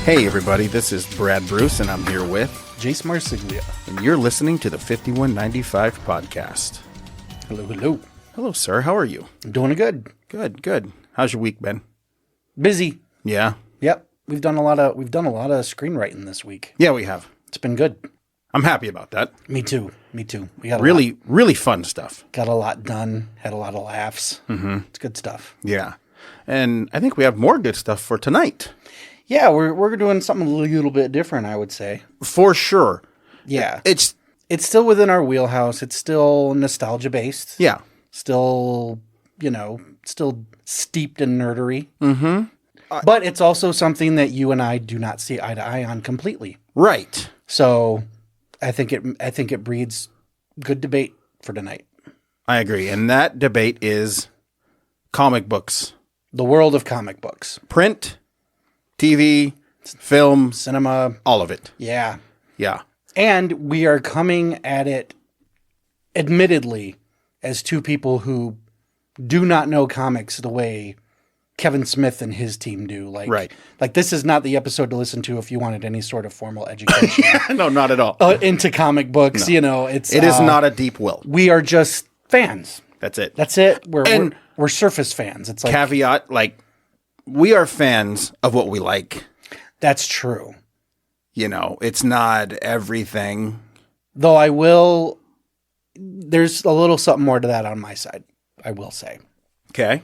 Hey everybody, this is Brad Bruce and I'm here with Jace Marsiglia. and you're listening to the 5195 podcast. Hello, hello. Hello sir, how are you? I'm doing good. Good. How's your week been? Busy. Yeah? Yep. We've done a lot of screenwriting this week. Yeah, we have. It's been good. I'm happy about that. Me too. We got Really fun stuff. got a lot done. Had a lot of laughs. Mm-hmm. It's good stuff. Yeah. And I think we have more good stuff for tonight. Yeah, we're doing something a little bit different, I would say. For sure. Yeah. It's still within our wheelhouse. It's still nostalgia based. yeah. Still, still steeped in nerdery. Mm-hmm. But it's also something that you and I do not see eye to eye on completely. Right. So I think it breeds good debate for tonight. I agree. And that debate is comic books. The world of comic books. Print, TV, film, Cinema. all of it. Yeah. Yeah. And we are coming at it, admittedly, as two people who do not know comics the way Kevin Smith and his team do. Right. Like this is not the episode to listen to if you wanted any sort of formal education No, not at all. into comic books. No. It is not a deep well. We are just fans. That's it. That's it. We're surface fans. It's like Caveat, we are fans of what we like. that's true. It's not everything. Though there's a little something more to that on my side, I will say. Okay.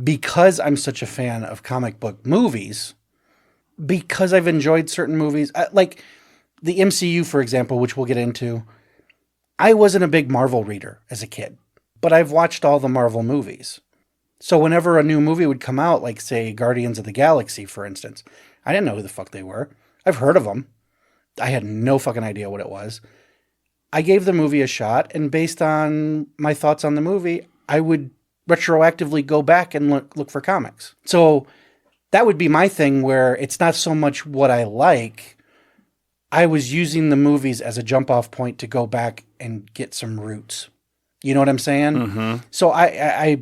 Because I'm such a fan of comic book movies, because I've enjoyed certain movies, like the MCU, for example, which we'll get into, I wasn't a big Marvel reader as a kid, but I've watched all the Marvel movies. So whenever a new movie would come out, like, say, Guardians of the Galaxy, for instance, I didn't know who the fuck they were. I've heard of them. I had no fucking idea what it was. I gave the movie a shot, and based on my thoughts on the movie, I would retroactively go back and look for comics. So that would be my thing, where it's not so much what I like. I was using the movies as a jump-off point to go back and get some roots. You know what I'm saying? Mm-hmm. So I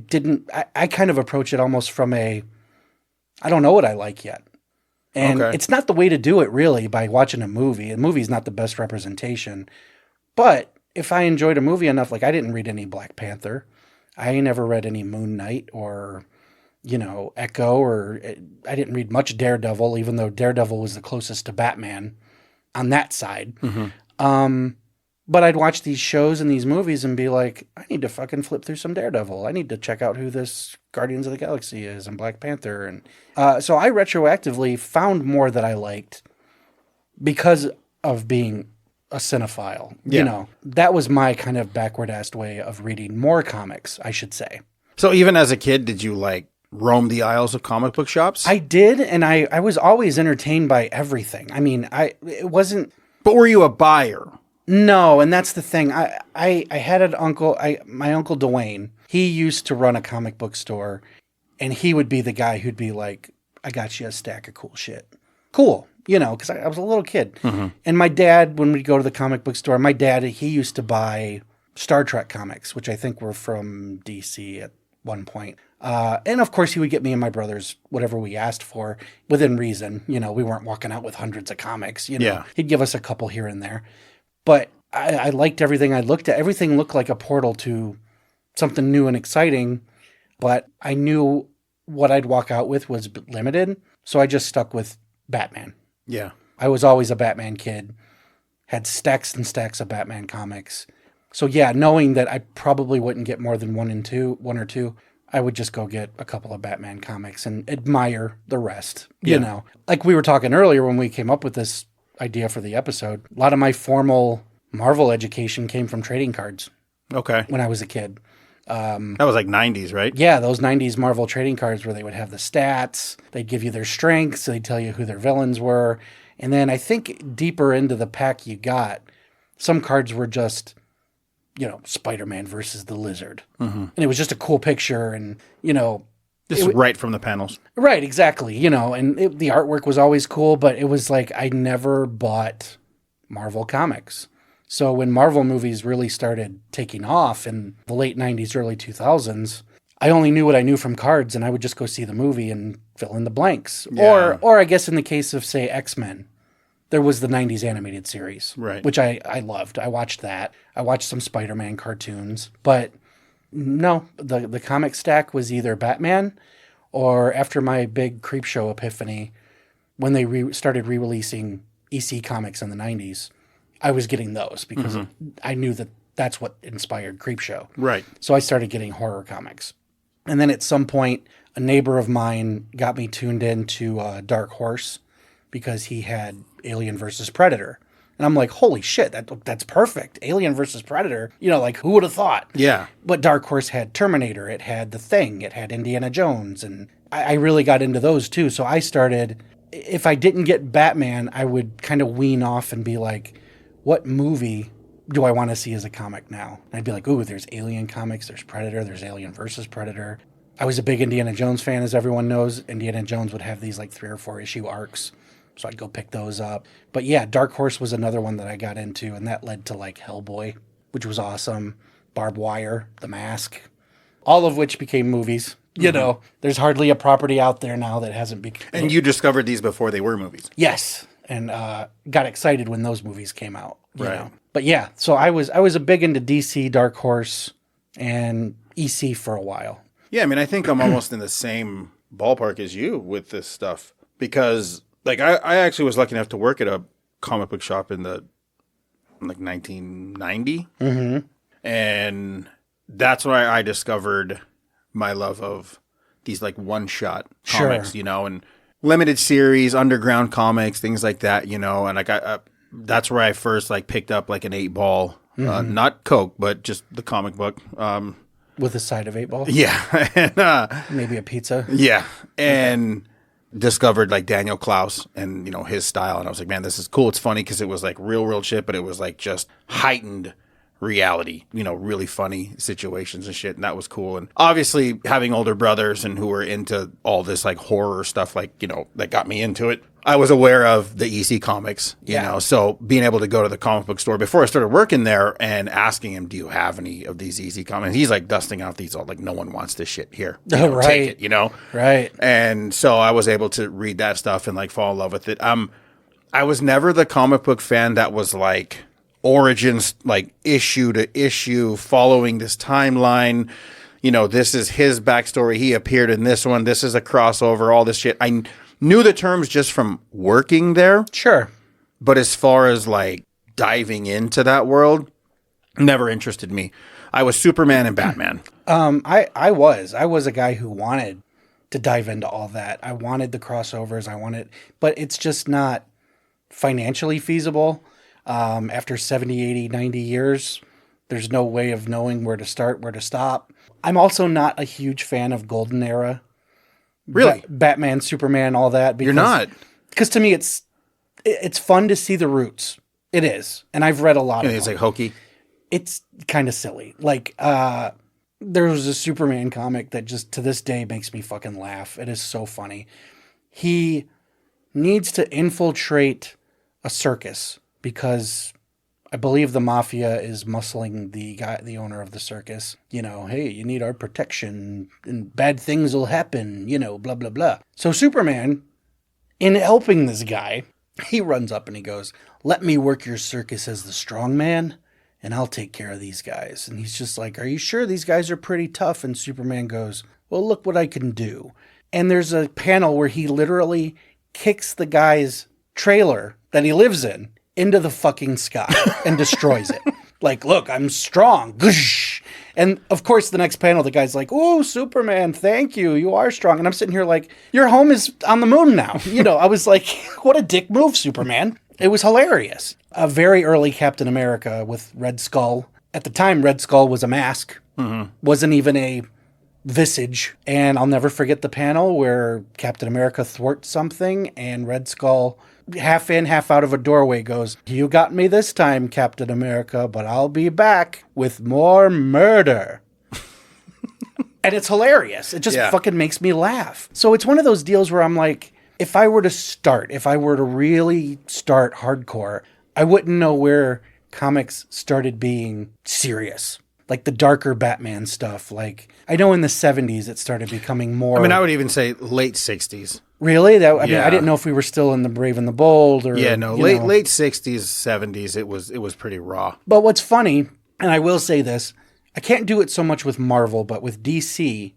kind of approach it almost from I don't know what I like yet. And It's not the way to do it, really, by watching a movie. A movie's not the best representation. But if I enjoyed a movie enough, like I didn't read any Black Panther. I never read any Moon Knight or, Echo, or I didn't read much Daredevil, even though Daredevil was the closest to Batman on that side. Mm-hmm. But I'd watch these shows and these movies and be like, I need to fucking flip through some Daredevil. I need to check out who this Guardians of the Galaxy is and Black Panther. And so I retroactively found more that I liked because of being a cinephile. Yeah. That was my kind of backward-assed way of reading more comics, I should say. So even as a kid, did you roam the aisles of comic book shops? I did, and I was always entertained by everything. I mean, it wasn't... But were you a buyer? No, and that's the thing. I had an uncle, my Uncle Dwayne. He used to run a comic book store, and he would be the guy who'd be like, I got you a stack of cool shit. Cool, because I was a little kid. Mm-hmm. And my dad, when we'd go to the comic book store, he used to buy Star Trek comics, which I think were from DC at one point. And of course, he would get me and my brothers whatever we asked for within reason. We weren't walking out with hundreds of comics. Yeah. He'd give us a couple here and there. But I liked everything I looked at. Everything looked like a portal to something new and exciting. But I knew what I'd walk out with was limited. So I just stuck with Batman. Yeah. I was always a Batman kid. Had stacks and stacks of Batman comics. So yeah, knowing that I probably wouldn't get more than one or two, I would just go get a couple of Batman comics and admire the rest. Yeah. Like we were talking earlier when we came up with this idea for the episode, a lot of my formal Marvel education came from trading cards. Okay. When I was a kid. That was 90s, right? Yeah, those 90s Marvel trading cards where they would have the stats, they'd give you their strengths, they'd tell you who their villains were. And then I think deeper into the pack you got, some cards were just Spider-Man versus the Lizard. And it was just a cool picture and, This is right from the panels. right, exactly, and the artwork was always cool, but it was like I never bought Marvel comics. So when Marvel movies really started taking off in the late 90s, early 2000s, I only knew what I knew from cards, and I would just go see the movie and fill in the blanks. Yeah. Or I guess in the case of, say, X-Men, there was the 90s animated series, Right. which I loved. I watched that. I watched some Spider-Man cartoons. But no, the comic stack was either Batman or after my big Creepshow epiphany, when they started re-releasing EC comics in the 90s, I was getting those because I knew that that's what inspired Creepshow. Right. So I started getting horror comics. And then at some point, a neighbor of mine got me tuned into Dark Horse because he had Alien versus Predator. And I'm like, holy shit, that's perfect. Alien versus Predator. Who would have thought? Yeah. But Dark Horse had Terminator. It had The Thing. It had Indiana Jones. And I really got into those too. So I started, if I didn't get Batman, I would kind of wean off and be like, what movie do I want to see as a comic now? And I'd be like, ooh, there's Alien comics, there's Predator, there's Alien versus Predator. I was a big Indiana Jones fan, as everyone knows. Indiana Jones would have these like 3 or 4 issue arcs. So I'd go pick those up. But yeah, Dark Horse was another one that I got into, and that led to like Hellboy, which was awesome. Barbed Wire, The Mask, all of which became movies. There's hardly a property out there now that hasn't become. And you discovered these before they were movies. Yes. And got excited when those movies came out. You Right. know? But yeah, so I was a big into DC, Dark Horse, and EC for a while. Yeah, I mean, I think I'm almost in the same ballpark as you with this stuff because, like, I actually was lucky enough to work at a comic book shop in 1990, and that's where I discovered my love of these like one-shot comics, and limited series, underground comics, things like that, and like that's where I first like picked up like an 8-ball, not Coke, but just the comic book. With a side of 8-ball? Yeah. And, maybe a pizza? yeah. And discovered like Daniel Klaus and, his style. And I was like, man, this is cool. It's funny because it was like real shit, but it was like just heightened reality, really funny situations and shit. And that was cool. And obviously having older brothers and who were into all this like horror stuff, like, that got me into it. I was aware of the EC comics, so being able to go to the comic book store before I started working there and asking him, do you have any of these EC comics? He's like dusting out these all like, no one wants this shit here. Right. Take it, Right. And so I was able to read that stuff and like fall in love with it. I was never the comic book fan that was like origins, like issue to issue, following this timeline. This is his backstory. He appeared in this one. This is a crossover, all this shit. I knew the terms just from working there. Sure. But as far as like diving into that world, never interested me. I was Superman and Batman. I was a guy who wanted to dive into all that. I wanted the crossovers. But it's just not financially feasible. After 70, 80, 90 years, there's no way of knowing where to start, where to stop. I'm also not a huge fan of Golden Era. Really? Batman, Superman, all that. Because, You're not? Because to me, it's fun to see the roots. It is. And I've read a lot of them. It's like hokey. It's kind of silly. Like, there was a Superman comic that just to this day makes me fucking laugh. It is so funny. He needs to infiltrate a circus because I believe the mafia is muscling the owner of the circus. Hey, you need our protection and bad things will happen, blah, blah, blah. So Superman, in helping this guy, he runs up and he goes, let me work your circus as the strong man and I'll take care of these guys. And he's just like, are you sure these guys are pretty tough? And Superman goes, well, look what I can do. And there's a panel where he literally kicks the guy's trailer that he lives in into the fucking sky and destroys it. Like, look, I'm strong. Goosh. And of course, the next panel, the guy's like, oh, Superman, thank you. You are strong. And I'm sitting here like, your home is on the moon now. I was like, what a dick move, Superman. It was hilarious. A very early Captain America with Red Skull. At the time, Red Skull was a mask. Wasn't even a visage. And I'll never forget the panel where Captain America thwarts something and Red Skull half in, half out of a doorway goes, "You got me this time, Captain America, but I'll be back with more murder." And it's hilarious. It just fucking makes me laugh. So it's one of those deals where I'm like, if I were to really start hardcore, I wouldn't know where comics started being serious. Like the darker Batman stuff. Like, I know in the 70s it started becoming more... I mean, I would even say late 60s. Really? I mean, I didn't know if we were still in the Brave and the Bold or... Yeah, no, late 60s, 70s, it was pretty raw. But what's funny, and I will say this, I can't do it so much with Marvel, but with DC,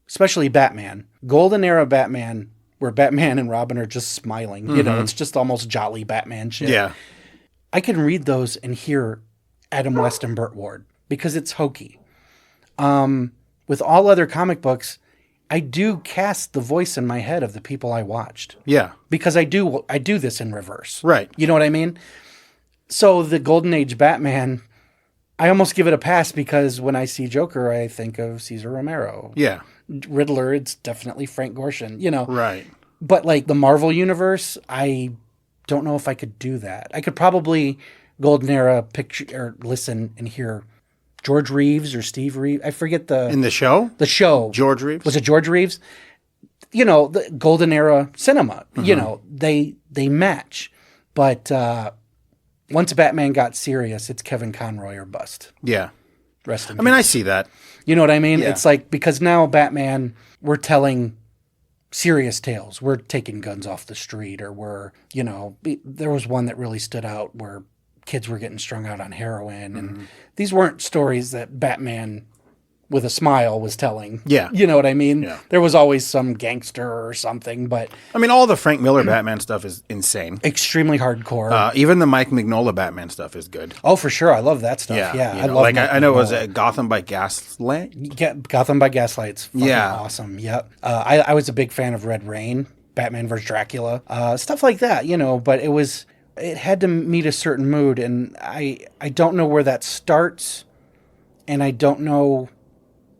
especially Batman, Golden Era Batman, where Batman and Robin are just smiling. You know, it's just almost jolly Batman shit. Yeah. I can read those and hear Adam West and Burt Ward because it's hokey. With all other comic books, I do cast the voice in my head of the people I watched. Yeah. Because I do this in reverse. Right. You know what I mean? So the Golden Age Batman, I almost give it a pass because when I see Joker, I think of Cesar Romero. Yeah. Riddler, it's definitely Frank Gorshin, you know. Right. But like the Marvel Universe, I don't know if I could do that. I could probably Golden Era picture or listen and hear George Reeves or Steve Reeves. I forget In the show? the show. George Reeves? Was it George Reeves? You know, the Golden Era cinema, you know, they match. But once Batman got serious, it's Kevin Conroy or bust. Yeah. Rest in I mean, peace. I see that. You know what I mean? Yeah. It's like, because now Batman, we're telling serious tales. We're taking guns off the street, or we're, you know, there was one that really stood out where kids were getting strung out on heroin. And these weren't stories that Batman with a smile was telling. Yeah. You know what I mean? Yeah. There was always some gangster or something, but I mean, all the Frank Miller Batman stuff is insane. extremely hardcore. Even the Mike Mignola Batman stuff is good. Oh, for sure. I love that stuff. Yeah. Yeah. You I know, love like, Mike I know it was Mignola. Gotham by Gaslight. Gotham by Gaslight's fucking Yeah. awesome. Yep. I was a big fan of Red Rain, Batman vs. Dracula, stuff like that, you know, but it had to meet a certain mood, and I don't know where that starts, and I don't know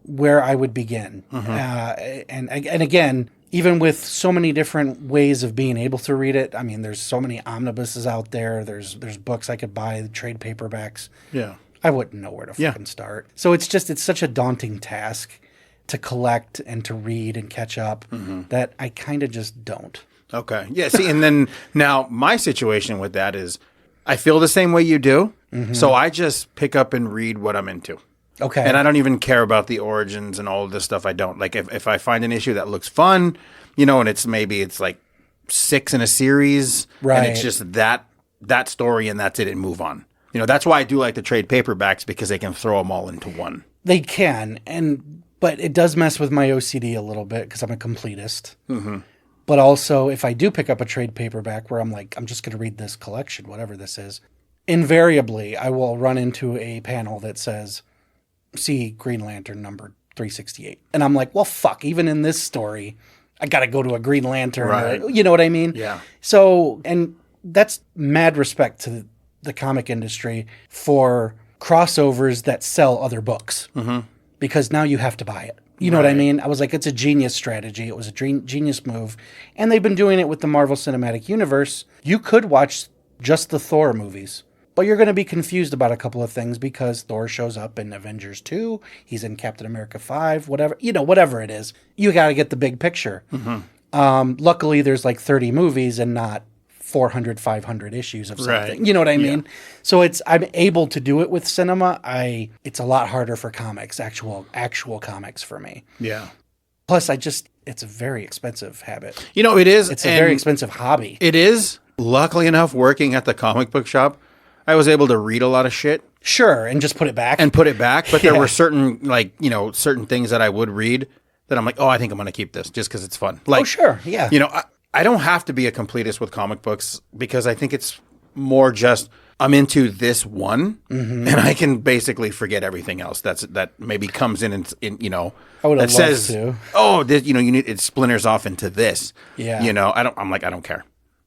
where I would begin. And again, even with so many different ways of being able to read it, I mean, there's so many omnibuses out there. There's books I could buy, trade paperbacks. Yeah. I wouldn't know where to fucking start. So it's such a daunting task to collect and to read and catch up that I kind of just don't. Okay. Yeah. See, and then now my situation with that is I feel the same way you do. So I just pick up and read what I'm into. Okay. And I don't even care about the origins and all of this stuff. I don't. Like, if I find an issue that looks fun, you know, and it's like 6 in a series, Right. and it's just that story and that's it, and move on. You know, that's why I do like the trade paperbacks, because they can throw them all into one. They can, but it does mess with my OCD a little bit because I'm a completist. But also, if I do pick up a trade paperback where I'm like, I'm just going to read this collection, whatever this is, invariably I will run into a panel that says, see Green Lantern number 368. And I'm like, well, fuck, even in this story, I got to go to a Green Lantern. Right. You know what I mean? Yeah. So, and that's mad respect to the comic industry for crossovers that sell other books. Because now you have to buy it. You know what I mean? I was like, it's a genius strategy. It was a genius move. And they've been doing it with the Marvel Cinematic Universe. You could watch just the Thor movies, but you're going to be confused about a couple of things because Thor shows up in Avengers 2. He's in Captain America 5, whatever, you know, whatever it is. You got to get the big picture. Luckily, there's like 30 movies and not 400, 500 issues of something. Right. You know what I mean? So I'm able to do it with cinema. It's a lot harder for comics, actual comics for me. Yeah. Plus, it's a very expensive habit. You know, it is. It's a very expensive hobby. It is. Luckily enough, working at the comic book shop, I was able to read a lot of shit. Sure, and just put it back. But there were certain things that I would read that I'm like, oh, I think I'm going to keep this just because it's fun. Like, oh, sure, yeah. You know, I don't have to be a completist with comic books because I think it's more just I'm into this one, and I can basically forget everything else that maybe comes in you know, I would have that loved says, to. oh, this, you know, you need it splinters off into this. Yeah. You know, I don't care.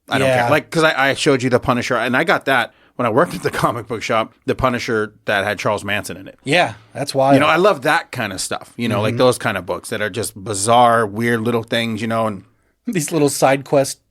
I don't care. Like, because I showed you the Punisher, and I got that when I worked at the comic book shop, the Punisher that had Charles Manson in it. Yeah, that's wild. You know, I love that kind of stuff. You know, like those kind of books that are just bizarre, weird little things, you know, and these little side quest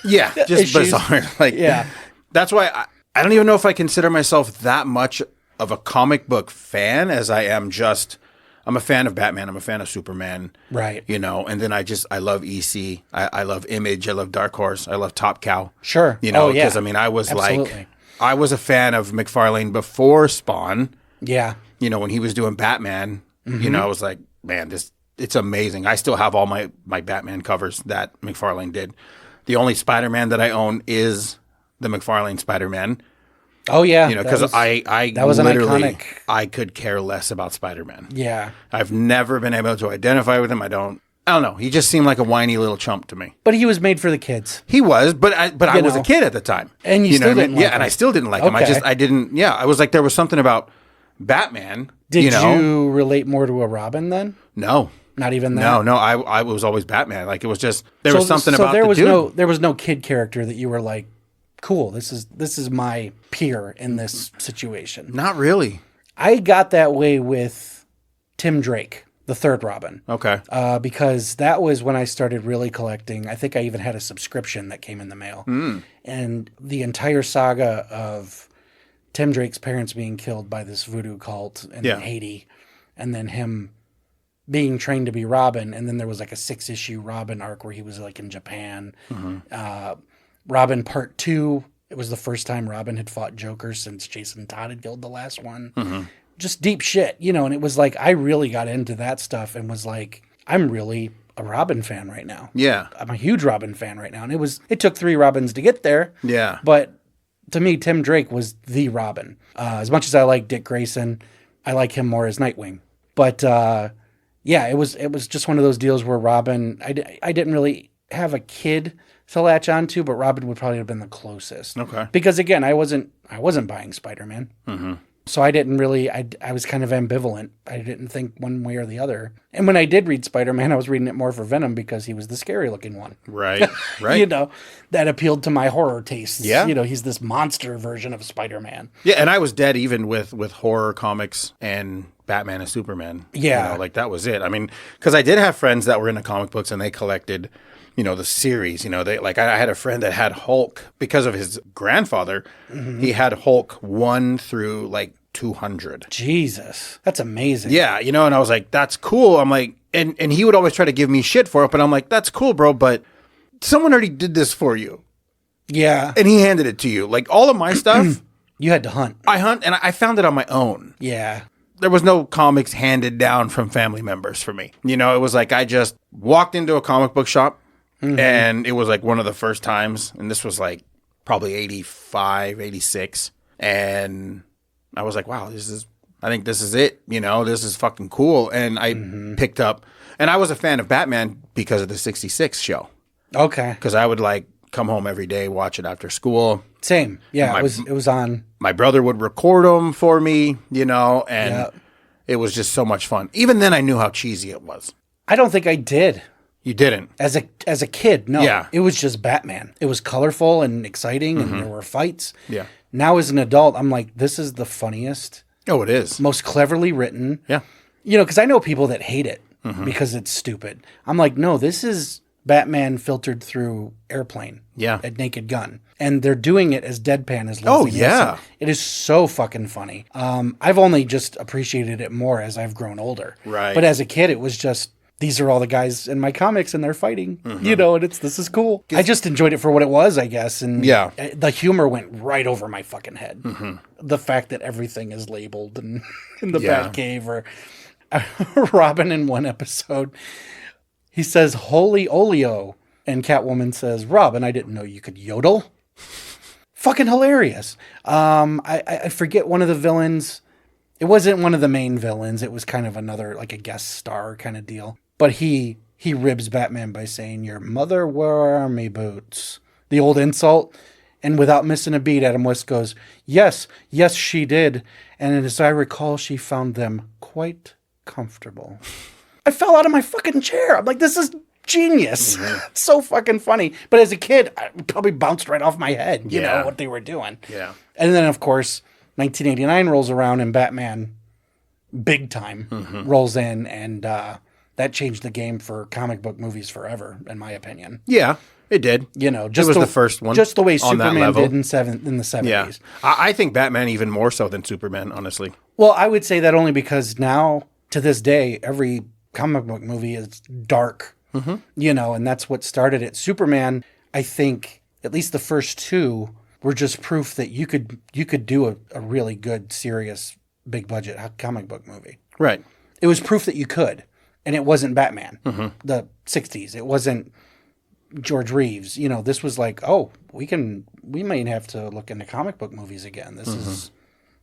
Yeah, just issues. bizarre. Like, Yeah. that's why I don't even know if I consider myself that much of a comic book fan as I am just. I'm a fan of Batman. I'm a fan of Superman. Right. You know, and then I love EC. I love Image. I love Dark Horse. I love Top Cow. Sure. You know, Oh, yeah. because I mean, I was Absolutely. I was a fan of McFarlane before Spawn. Yeah. You know, when he was doing Batman, you know, I was like, man, it's amazing. I still have all my Batman covers that McFarlane did. The only Spider-Man that I own is the McFarlane Spider-Man. Oh yeah. You know, because I that was an literally, iconic. I could care less about Spider-Man. Yeah. I've never been able to identify with him. I don't know. He just seemed like a whiny little chump to me. But he was made for the kids. He was, but I was know. a kid at the time. And you still know what I didn't mean? like Yeah, him. and I still didn't like him. Okay. I didn't, I was like, there was something about Batman. Did you know? you relate more to a Robin then? No. Not even that. No, I was always Batman. Like, it was just, there was something about there the was dude. there was no kid character that you were like, cool, this is my peer in this situation. Not really. I got that way with Tim Drake, the third Robin. Okay. Because that was when I started really collecting. I think I even had a subscription that came in the mail. And the entire saga of Tim Drake's parents being killed by this voodoo cult in Haiti, and then him being trained to be Robin, and then there was like a 6-issue Robin arc where he was like in Japan. Robin Part 2, it was the first time Robin had fought Joker since Jason Todd had killed the last one. Just deep shit, you know, and it was like I really got into that stuff and was like, I'm really a Robin fan right now. Yeah. I'm a huge Robin fan right now. And it took 3 Robins to get there. Yeah. But to me, Tim Drake was the Robin. As much as I like Dick Grayson, I like him more as Nightwing. But yeah, it was just one of those deals where Robin, I didn't really have a kid to latch onto, but Robin would probably have been the closest. Okay. Because again, I wasn't buying Spider-Man. So I didn't really, I was kind of ambivalent. I didn't think one way or the other. And when I did read Spider-Man, I was reading it more for Venom because he was the scary looking one. Right. Right. You know, that appealed to my horror tastes. Yeah. You know, he's this monster version of Spider-Man. Yeah, and I was dead even with horror comics and Batman and Superman. Yeah. You know, like that was it. I mean, because I did have friends that were into comic books and they collected, you know, the series. You know, they like I had a friend that had Hulk because of his grandfather. He had Hulk 1 through like 200. Jesus. That's amazing. Yeah, you know, and I was like, that's cool. I'm like, and he would always try to give me shit for it, but I'm like, that's cool, bro, but someone already did this for you. Yeah. And he handed it to you. Like all of my stuff, You had to hunt. I hunt and I found it on my own. Yeah. There was no comics handed down from family members for me. You know, it was like I just walked into a comic book shop and it was like one of the first times. And this was like probably 85, 86. And I was like, wow, I think this is it. You know, this is fucking cool. And I picked up, and I was a fan of Batman because of the 66 show. Okay. Because I would like come home every day, watch it after school. Same. Yeah. My- It was on. My brother would record them for me, you know, and Yeah. it was just so much fun. Even then, I knew how cheesy it was. I don't think I did. You didn't. As a kid, no. Yeah. It was just Batman. It was colorful and exciting and there were fights. Yeah. Now as an adult, I'm like, this is the funniest, Oh, it is. most cleverly written. Yeah. You know, because I know people that hate it because it's stupid. I'm like, no, this is Batman filtered through Airplane. Yeah. At Naked Gun. And they're doing it as deadpan as Oh, Leslie yeah. Nielsen. It is so fucking funny. I've only just appreciated it more as I've grown older. Right. But as a kid, it was just, these are all the guys in my comics and they're fighting, you know, and this is cool. I just enjoyed it for what it was, I guess. And Yeah. the humor went right over my fucking head. The fact that everything is labeled and in the Yeah. Batcave, or Robin in one episode, he says, "Holy Oleo." And Catwoman says, "Robin, I didn't know you could yodel." Fucking hilarious. I forget one of the villains. It wasn't one of the main villains. It was kind of another, like a guest star kind of deal. But he ribs Batman by saying, "Your mother wore army boots." The old insult. And without missing a beat, Adam West goes, yes, she did. And as I recall, she found them quite comfortable. I fell out of my fucking chair. I'm like, this is genius. It's so fucking funny. But as a kid, I probably bounced right off my head, you know, what they were doing. Yeah. And then, of course, 1989 rolls around and Batman, big time, rolls in. And that changed the game for comic book movies forever, in my opinion. Yeah. It did. You know, just was the first one just the way on that Superman level. did in the 70s. Yeah. I think Batman even more so than Superman, honestly. Well, I would say that only because now, to this day, every comic book movie is dark. You know, and that's what started it. Superman, I think, at least the first two were just proof that you could do a really good, serious, big budget comic book movie. Right. It was proof that you could, and it wasn't Batman. The 60s. It wasn't George Reeves. You know, this was like, oh, we might have to look into comic book movies again.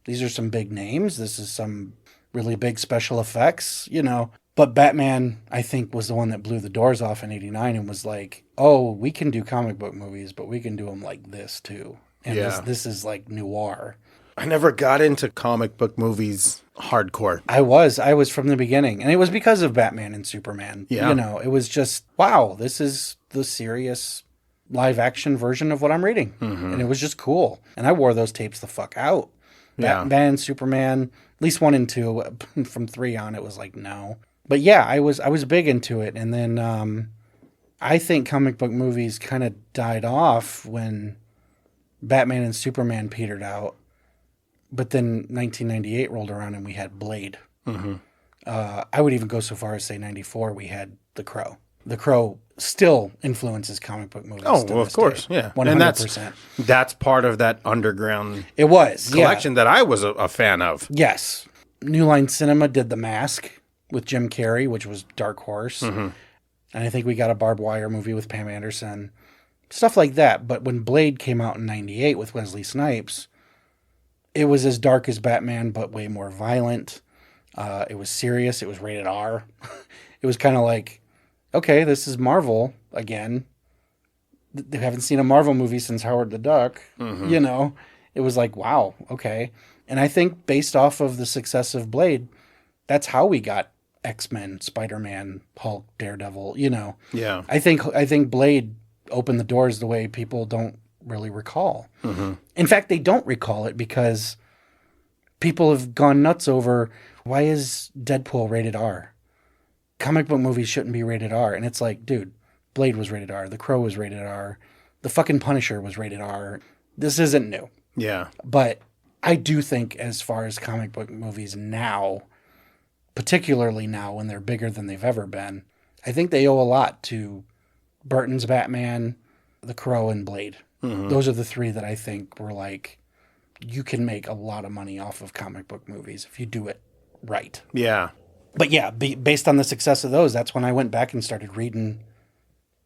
These are some big names. This is some really big special effects, you know. But Batman, I think, was the one that blew the doors off in '89 and was like, oh, we can do comic book movies, but we can do them like this too. And this is like noir. I never got into comic book movies hardcore. I was from the beginning. And it was because of Batman and Superman. Yeah. You know, it was just, wow, this is the serious live action version of what I'm reading. And it was just cool. And I wore those tapes the fuck out. Yeah. Batman, Superman, at least 1 and 2. From 3 on, it was like, no. But yeah, I was big into it. And then I think comic book movies kind of died off when Batman and Superman petered out. But then 1998 rolled around and we had Blade. I would even go so far as say 94, we had The Crow. The Crow still influences comic book movies. Oh, well, of course, yeah. 100%. And that's part of that underground It was, collection that I was a fan of. Yes. New Line Cinema did The Mask with Jim Carrey, which was Dark Horse. And I think we got a Barbed Wire movie with Pam Anderson. Stuff like that. But when Blade came out in 98 with Wesley Snipes, it was as dark as Batman, but way more violent. It was serious. It was rated R. It was kind of like, okay, this is Marvel again. They haven't seen a Marvel movie since Howard the Duck. You know, it was like, wow, okay. And I think based off of the success of Blade, that's how we got X-Men, Spider-Man, Hulk, Daredevil, you know. Yeah. I think Blade opened the doors the way people don't really recall. In fact, they don't recall it because people have gone nuts over, why is Deadpool rated R? Comic book movies shouldn't be rated R. And it's like, dude, Blade was rated R. The Crow was rated R. The fucking Punisher was rated R. This isn't new. Yeah. But I do think as far as comic book movies now, particularly now when they're bigger than they've ever been, I think they owe a lot to Burton's Batman, The Crow, and Blade. Those are the three that I think were like, you can make a lot of money off of comic book movies if you do it right. Yeah. But yeah, based on the success of those, that's when I went back and started reading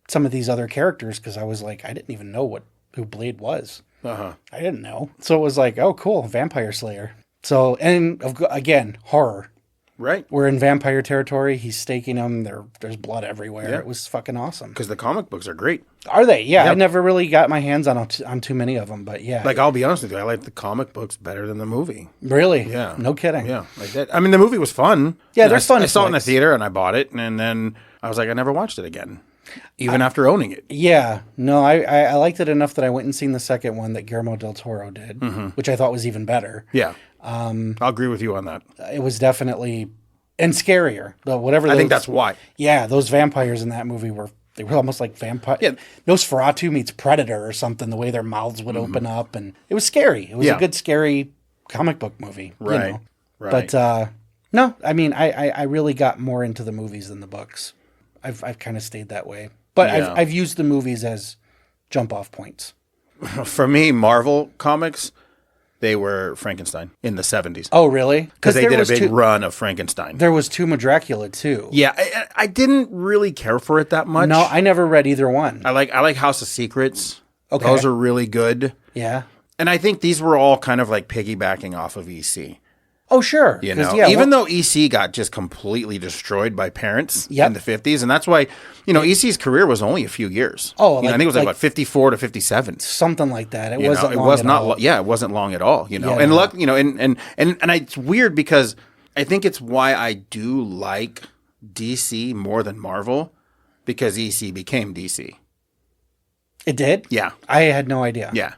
some of these other characters because I was like, I didn't even know who Blade was. I didn't know. So it was like, oh, cool, Vampire Slayer. So, and again, horror. Right. We're in vampire territory. He's staking them. There's blood everywhere. Yeah. It was fucking awesome. Because the comic books are great. Are they? Yeah, Yep. I never really got my hands on too many of them, but yeah. Like, I'll be honest with you, I like the comic books better than the movie. Really? Yeah. No kidding. Yeah, I did. I mean, the movie was fun. Yeah, And they're fun I saw it in the flicks. theater and I bought it, and then I was like, I never watched it again, even after owning it. Yeah. No, I liked it enough that I went and seen the second one that Guillermo del Toro did, which I thought was even better. Yeah. I'll agree with you on that. It was definitely and scarier. But whatever. I think that's why. Yeah, those vampires in that movie were almost like vampire. Yeah. Nosferatu meets Predator or something. The way their mouths would open up, and it was scary. It was Yeah. a good scary comic book movie. Right. You know? Right. But no, I mean, I really got more into the movies than the books. I've kind of stayed that way. But Yeah. I've used the movies as jump off points. For me, Marvel comics, they were Frankenstein in the 70s. Oh, really? Because they did a big run of Frankenstein. There was Tomb of Dracula too. Yeah, I didn't really care for it that much. No, I never read either one. I like House of Secrets. Okay. Those are really good. Yeah. And I think these were all kind of like piggybacking off of EC. Oh, sure. You 'Cause, know, yeah, even though EC got just completely destroyed by parents Yep. in the 50s. And that's why, EC's career was only a few years. Oh, I think it was like 54 to 57. something like that. It You wasn't know, long it was at not all. it wasn't long at all, Yeah, and no. luck, and it's weird because I think it's why I do like DC more than Marvel, because EC became DC. It did? Yeah. I had no idea. Yeah.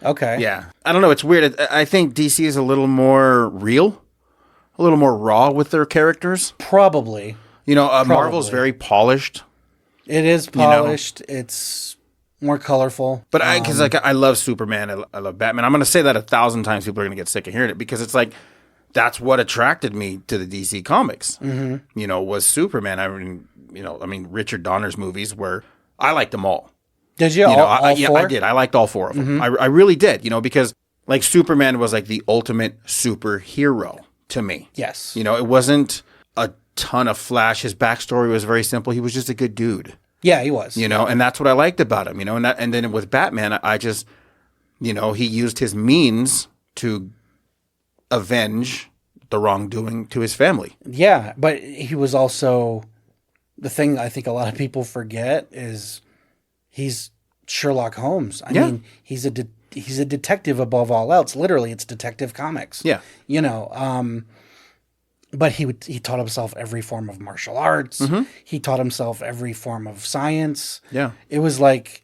Okay. Yeah. I don't know, it's weird. I think DC is a little more real, a little more raw with their characters. Probably. Marvel's very polished. It is know? polished. It's more colorful. But because like I love Superman, I love Batman. I'm going to say that 1,000 times. People are going to get sick of hearing it because it's like that's what attracted me to the DC comics. You know, was Superman. I mean, Richard Donner's movies were I liked them all. Did you? All four? I did. I liked all four of them. I really did. You know, because like Superman was like the ultimate superhero to me. Yes. You know, it wasn't a ton of flash. His backstory was very simple. He was just a good dude. Yeah, he was. You know, and that's what I liked about him, you know, and then with Batman, I just, you know, he used his means to avenge the wrongdoing to his family. Yeah, but he was also, the thing I think a lot of people forget is he's Sherlock Holmes. I mean, he's a detective above all else. Literally, it's Detective Comics. Yeah. You know, but he taught himself every form of martial arts. He taught himself every form of science. Yeah. It was like,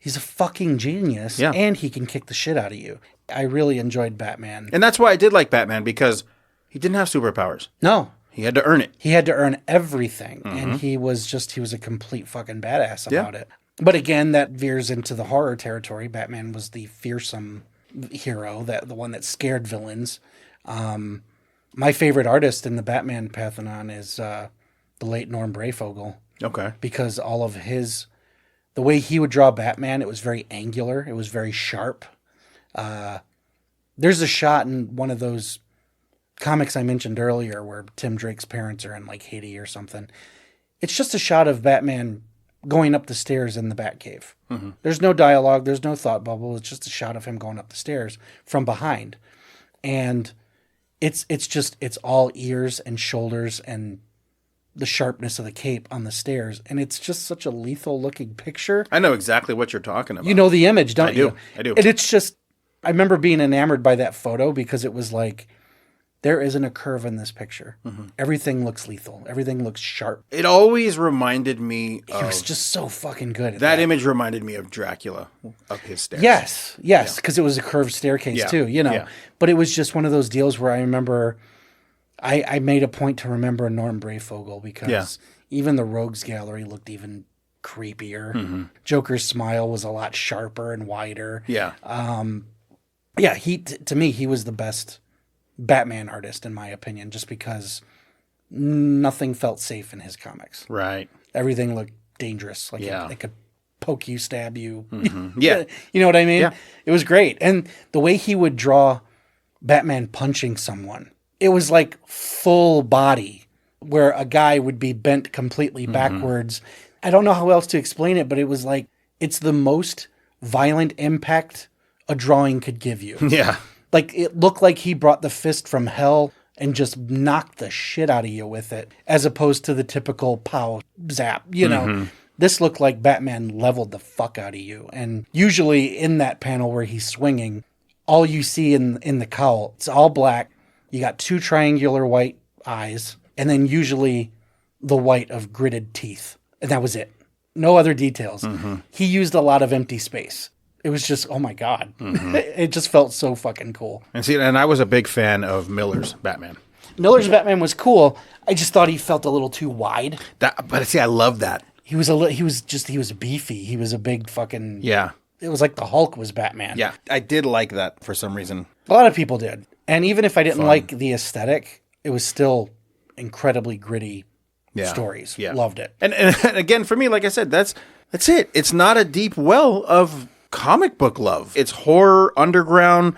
he's a fucking genius, Yeah. and he can kick the shit out of you. I really enjoyed Batman. And that's why I did like Batman, because he didn't have superpowers. No. He had to earn it. He had to earn everything, and he was a complete fucking badass about it. But again, that veers into the horror territory. Batman was the fearsome hero, the one that scared villains. My favorite artist in the Batman Pantheon is the late Norm Brayfogle. Okay. Because all of the way he would draw Batman, it was very angular. It was very sharp. There's a shot in one of those comics I mentioned earlier where Tim Drake's parents are in like Haiti or something. It's just a shot of Batman going up the stairs in the Batcave. There's no dialogue. There's no thought bubble. It's just a shot of him going up the stairs from behind. And it's all ears and shoulders and the sharpness of the cape on the stairs. And it's just such a lethal looking picture. I know exactly what you're talking about. You know the image, don't you? I do. And it's just, I remember being enamored by that photo because it was like, there isn't a curve in this picture. Everything looks lethal. Everything looks sharp. It always reminded me He was just so fucking good at that image reminded me of Dracula up his stairs. Yes, because it was a curved staircase too, you know. Yeah. But it was just one of those deals where I remember, I made a point to remember Norm Brayfogle because even the Rogues Gallery looked even creepier. Joker's smile was a lot sharper and wider. Yeah. To me, he was the best Batman artist, in my opinion, just because nothing felt safe in his comics. Right. Everything looked dangerous. Like it could poke you, stab you. Yeah. You know what I mean? Yeah. It was great. And the way he would draw Batman punching someone, it was like full body, where a guy would be bent completely backwards. I don't know how else to explain it, but it was like, it's the most violent impact a drawing could give you. Yeah. Like, it looked like he brought the fist from hell and just knocked the shit out of you with it, as opposed to the typical pow zap, you know. This looked like Batman leveled the fuck out of you. And usually in that panel where he's swinging, all you see in the cowl, it's all black. You got two triangular white eyes, and then usually the white of gritted teeth. And that was it. No other details. He used a lot of empty space. It was just, oh my God. It just felt so fucking cool. And I was a big fan of Miller's Batman. Miller's Batman was cool. I just thought he felt a little too wide. But see, I love that. He was beefy. He was a big fucking... Yeah. It was like the Hulk was Batman. Yeah. I did like that for some reason. A lot of people did. And even if I didn't like the aesthetic, it was still incredibly gritty stories. Yeah. Loved it. And again, for me, like I said, that's it. It's not a deep well of comic book love. It's horror, underground,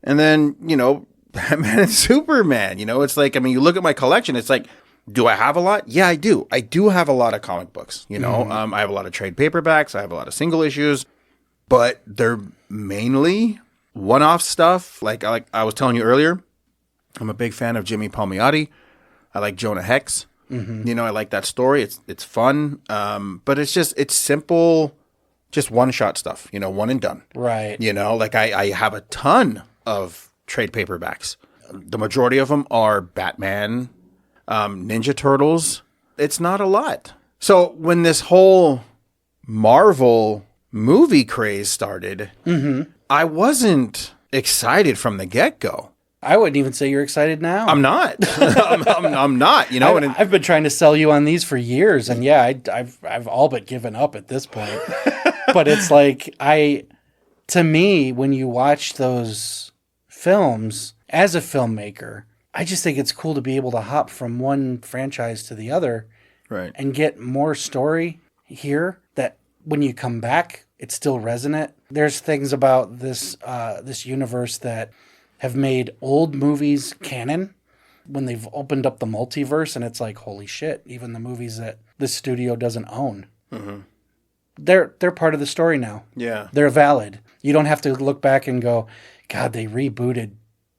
and then, you know, Batman and Superman. You know, it's like, I mean, you look at my collection, it's like, do I have a lot? Yeah, I do. I do have a lot of comic books, you know. I have a lot of trade paperbacks. I have a lot of single issues, but they're mainly one-off stuff. Like I was telling you earlier, I'm a big fan of Jimmy Palmiotti. I like Jonah Hex. You know, I like that story. It's fun, but it's simple, just one-shot stuff, you know, one and done. Right. You know, like I have a ton of trade paperbacks. The majority of them are Batman, Ninja Turtles. It's not a lot. So when this whole Marvel movie craze started, I wasn't excited from the get-go. I wouldn't even say you're excited now. I'm not. I'm not. You know, I've been trying to sell you on these for years, and I've all but given up at this point. But it's like, to me, when you watch those films as a filmmaker, I just think it's cool to be able to hop from one franchise to the other, Right. and get more story here that when you come back, it's still resonant. There's things about this universe that have made old movies canon when they've opened up the multiverse, and it's like, holy shit, even the movies that this studio doesn't own. Mm-hmm. They're part of the story now. Yeah. They're valid. You don't have to look back and go, God, they rebooted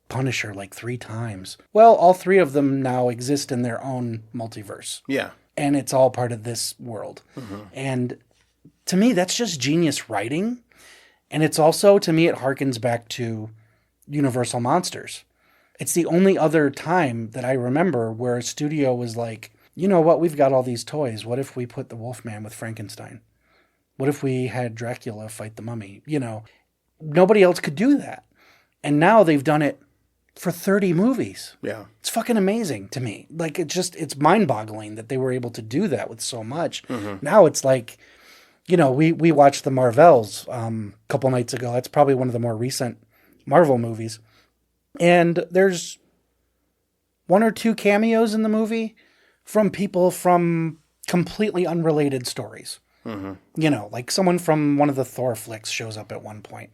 Punisher like 3 times. Well, all 3 of them now exist in their own multiverse. Yeah. And it's all part of this world. Mm-hmm. And to me, that's just genius writing. And it's also, to me, it harkens back to Universal Monsters. It's the only other time that I remember where a studio was like, you know what, we've got all these toys. What if we put the Wolfman with Frankenstein? What if we had Dracula fight the mummy? You know, nobody else could do that. And now they've done it for 30 movies. Yeah. It's fucking amazing to me. Like, it's mind-boggling that they were able to do that with so much. Mm-hmm. Now it's like, you know, we watched the Marvels a couple nights ago. That's probably one of the more recent Marvel movies. And there's 1 or 2 cameos in the movie from people from completely unrelated stories. Mm-hmm. You know, like someone from one of the Thor flicks shows up at one point.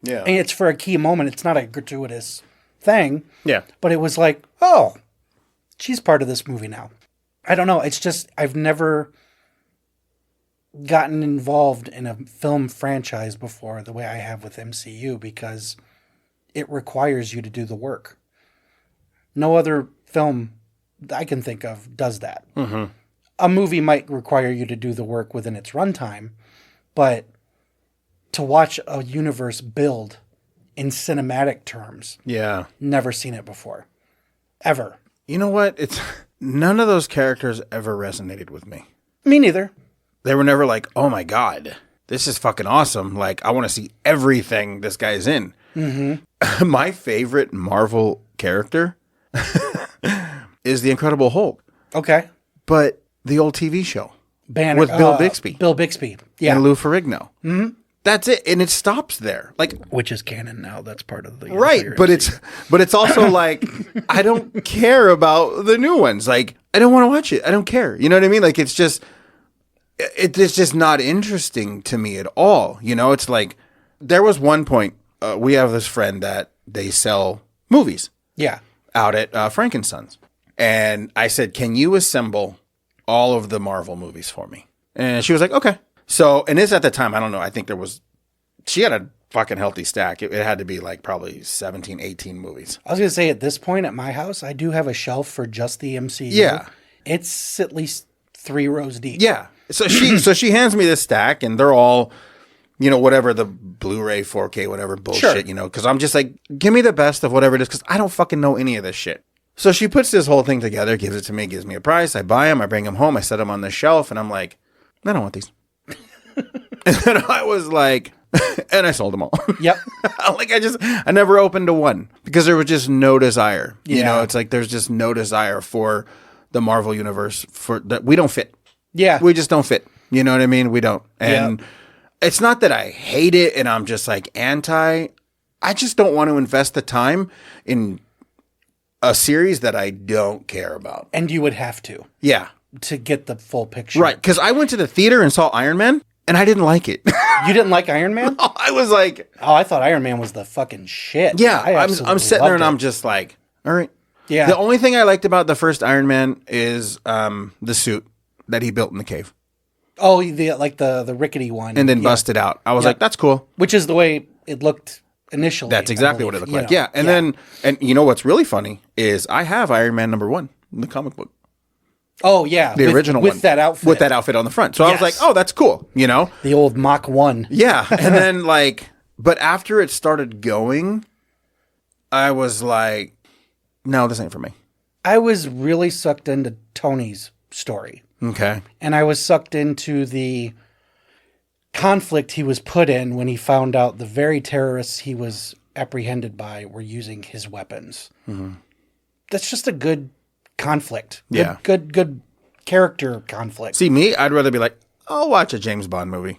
Yeah. And it's for a key moment. It's not a gratuitous thing. Yeah. But it was like, oh, she's part of this movie now. I don't know. It's just, I've never gotten involved in a film franchise before the way I have with MCU, because it requires you to do the work. No other film I can think of does that. Mm-hmm. A movie might require you to do the work within its runtime, but to watch a universe build in cinematic terms, Yeah. never seen it before. Ever. You know what? It's none of those characters ever resonated with me. Me neither. They were never like, oh my God, this is fucking awesome. Like, I want to see everything this guy's in. Mm-hmm. My favorite Marvel character is the Incredible Hulk. Okay. But the old TV show Banner, with Bill Bixby. Bill Bixby. Yeah. And Lou Ferrigno. Mm-hmm. That's it. And it stops there. Like, which is canon now. That's part of the right. But it's also like, I don't care about the new ones. Like, I don't want to watch it. I don't care. You know what I mean? Like, it's just not interesting to me at all. You know, it's like, there was one point, we have this friend that they sell movies. Yeah. Out at Frankensons. And I said, can you assemble all of the Marvel movies for me? And she was like, okay. So, and this at the time, I don't know, I think she had a fucking healthy stack. It had to be like probably 17, 18 movies. I was going to say, at this point at my house, I do have a shelf for just the MCU. Yeah. It's at least 3 rows deep. Yeah. So she hands me this stack, and they're all, you know, whatever, the Blu-ray, 4K, whatever bullshit, sure. You know, because I'm just like, give me the best of whatever it is, because I don't fucking know any of this shit. So she puts this whole thing together, gives it to me, gives me a price. I buy them, I bring them home, I set them on the shelf, and I'm like, I don't want these. And then I was like, and I sold them all. Yep. Like, I never opened to one because there was just no desire. Yeah. You know, it's like there's just no desire for the Marvel universe, for that we don't fit. Yeah. We just don't fit. You know what I mean? We don't. And Yep. It's not that I hate it and I'm just like anti. I just don't want to invest the time in a series that I don't care about. And you would have to. Yeah. To get the full picture. Right. Because I went to the theater and saw Iron Man and I didn't like it. You didn't like Iron Man? I was like, oh, I thought Iron Man was the fucking shit. yeah, I'm sitting there and I'm just like, all right. Yeah. The only thing I liked about the first Iron Man is the suit that he built in the cave. Oh, the rickety one. And then busted out. I was like, that's cool. Which is the way it looked initially. That's exactly what it looked like. Yeah. And then, and you know what's really funny is I have Iron Man #1 in the comic book. Oh, yeah. The original one. With that outfit. With that outfit on the front. So I was like, oh, that's cool. You know? The old Mach 1. Yeah. And then but after it started going, I was like, no, this ain't for me. I was really sucked into Tony's story. Okay. And I was sucked into the conflict he was put in when he found out the very terrorists he was apprehended by were using his weapons. Mm-hmm. That's just a good conflict. Good character conflict. See, me, I'd rather be like, I'll watch a James Bond movie.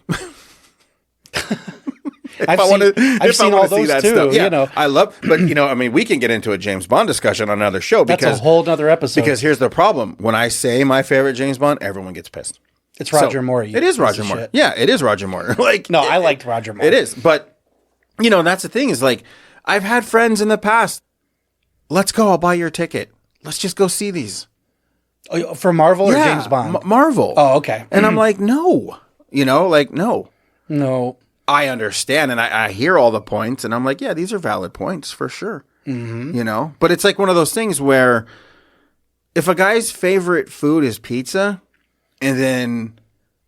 I've seen all those too. Yeah, you know, I love, but I mean, we can get into a James Bond discussion on another show that's because a whole nother episode. because here's the problem: when I say my favorite James Bond, everyone gets pissed. It's Roger Moore. It is Roger Moore. Shit. Yeah, it is Roger Moore. Like, no, I liked Roger Moore. It is, but that's the thing is like I've had friends in the past. Let's go. I'll buy your ticket. Let's just go see these. Oh, for Marvel or James Bond? Marvel. Oh, okay. And I'm like, no. No. No. I understand, and I hear all the points, and I'm like, yeah, these are valid points for sure. Mm-hmm. But it's like one of those things where if a guy's favorite food is pizza, and then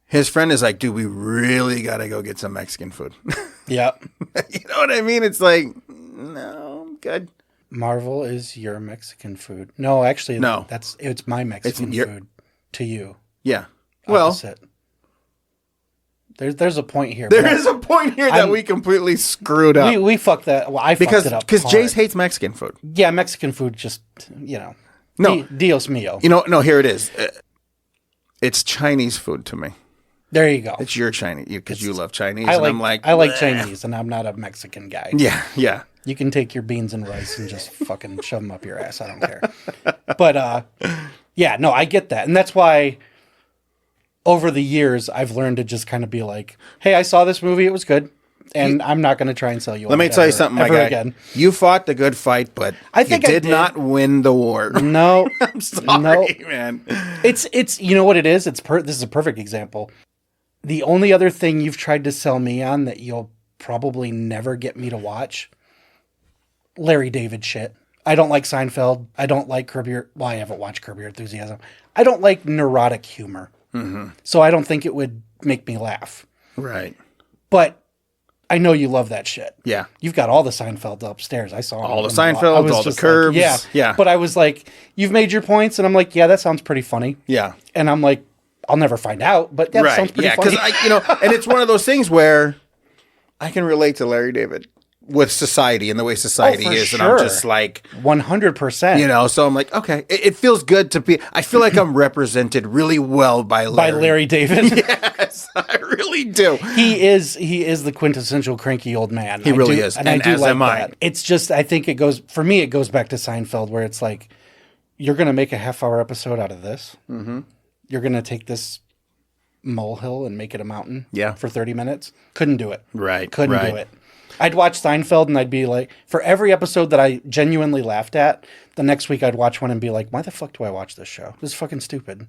his friend is like, dude, we really got to go get some Mexican food. Yeah. You know what I mean? It's like, no, I'm good. Marvel is your Mexican food. No, actually, no. It's my Mexican food to you. Yeah. Opposite. Well, there's a point here. There is a point here that we completely screwed up. We fucked that. Well, I fucked it up because Jace hates Mexican food. Yeah, Mexican food just no, Dios mío. No. Here it is. It's Chinese food to me. There you go. It's your Chinese because you love Chinese. I like bleh. Chinese, and I'm not a Mexican guy. Yeah. You can take your beans and rice and just fucking shove them up your ass. I don't care. But yeah, no, I get that, and that's why over the years I've learned to just kind of be like, "Hey, I saw this movie; it was good." And I'm not going to try and sell you. Let me tell you something, my guy. Again. You fought the good fight, but I did not win the war. No, I'm sorry, man. It's you know what it is. This is a perfect example. The only other thing you've tried to sell me on that you'll probably never get me to watch, Larry David shit. I don't like Seinfeld. I don't like Curb Your. Well, I haven't watched Curb Your Enthusiasm. I don't like neurotic humor, so I don't think it would make me laugh. Right, but. I know you love that shit. Yeah. You've got all the Seinfeld upstairs. I saw all the Seinfelds, all the Curbs. Like, yeah. But I was like, you've made your points. And I'm like, yeah, that sounds pretty funny. Yeah. And I'm like, I'll never find out. But that sounds pretty funny. Yeah, because and it's one of those things where I can relate to Larry David with society and the way society is. Sure. And I'm just like 100%. So I'm like, okay, it feels good to be. I feel like I'm represented really well by Larry David. Yes, I really do. He is the quintessential cranky old man. He really is. And I do as like am I. that. It's just, I think it goes back to Seinfeld where it's like, you're going to make a half-hour episode out of this. Mm-hmm. You're going to take this molehill and make it a mountain for 30 minutes. Couldn't do it. Right. Couldn't do it. I'd watch Seinfeld and I'd be like, for every episode that I genuinely laughed at, the next week I'd watch one and be like, why the fuck do I watch this show? This is fucking stupid.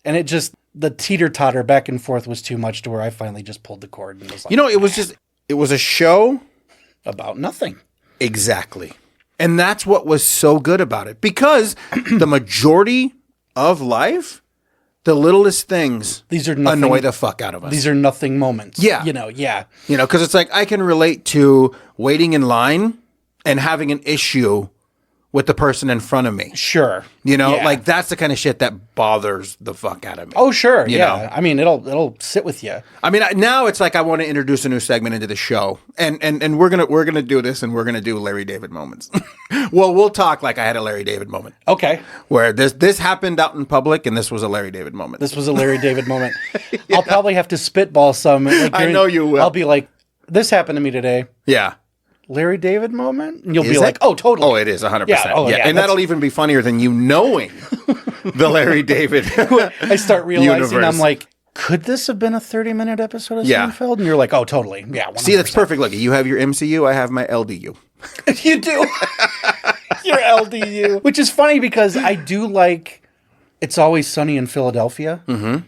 And it just, the teeter-totter back and forth was too much to where I finally just pulled the cord and was like, it was a show about nothing. Exactly. And that's what was so good about it. Because the majority of life, the littlest things annoy the fuck out of us. These are nothing moments. Yeah. Because it's like I can relate to waiting in line and having an issue with the person in front of me. Sure. Like that's the kind of shit that bothers the fuck out of me. Oh, sure. You know? I mean, it'll sit with you. I mean, now it's like I want to introduce a new segment into the show. And we're going to do this and we're going to do Larry David moments. Well, we'll talk like I had a Larry David moment. Okay. Where this happened out in public and this was a Larry David moment. This was a Larry David moment. Yeah. I'll probably have to spitball some. Like, I know you will. I'll be like, this happened to me today. Yeah. Larry David moment? And you'll be like, oh, totally. Oh, it is 100%. Yeah. And that'll even be funnier than you knowing the Larry David I start realizing, universe. I'm like, could this have been a 30-minute episode of Seinfeld? And you're like, oh, totally. Yeah, 100%. See, that's perfect. Look, you have your MCU, I have my LDU. You do. Your LDU. Which is funny because I do like It's Always Sunny in Philadelphia. Mm-hmm.